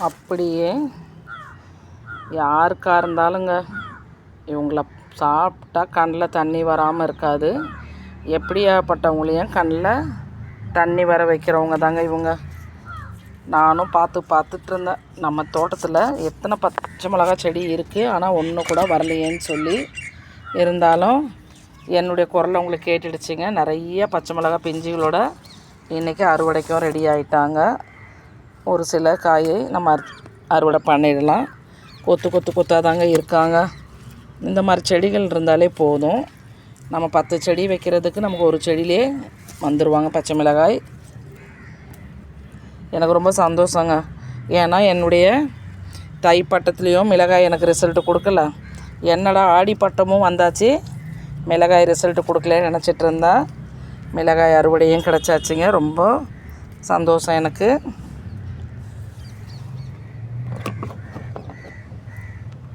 அப்படியே யாருக்காக இருந்தாலுங்க இவங்கள சாப்பிட்டா கண்ணில் தண்ணி வராமல் இருக்காது. எப்படியாப்பட்டவங்களையும் கண்ணில் தண்ணி வர வைக்கிறவங்க தாங்க இவங்க. நானும் பார்த்துட்டு இருந்தேன், நம்ம தோட்டத்தில் எத்தனை பச்சை மிளகாய் செடி இருக்குது, ஆனால் ஒன்று கூட வரலையேன்னு சொல்லி. இருந்தாலும் என்னுடைய குரலை உங்களுக்கு கேட்டுடுச்சிங்க. நிறைய பச்சை மிளகாய் பிஞ்சுகளோட இன்றைக்கி அறுவடைக்கும் ரெடி ஆகிட்டாங்க. ஒரு சில காயை நம்ம அறுவடை பண்ணிடலாம். கொத்தாக தாங்க இருக்காங்க. இந்த மாதிரி செடிகள் இருந்தாலே போதும். நம்ம 10 செடி வைக்கிறதுக்கு நமக்கு ஒரு செடியிலே வந்துடுவாங்க பச்சை மிளகாய். எனக்கு ரொம்ப சந்தோஷங்க. ஏன்னா என்னுடைய தை பட்டத்துலேயும் மிளகாய் எனக்கு ரிசல்ட்டு கொடுக்கல. என்னடா ஆடி பட்டமும் வந்தாச்சு, மிளகாய் ரிசல்ட்டு கொடுக்கலன்னு நினச்சிட்டு இருந்தேன். மிளகாய் அறுவடையும் கிடச்சாச்சுங்க. ரொம்ப சந்தோஷம் எனக்கு.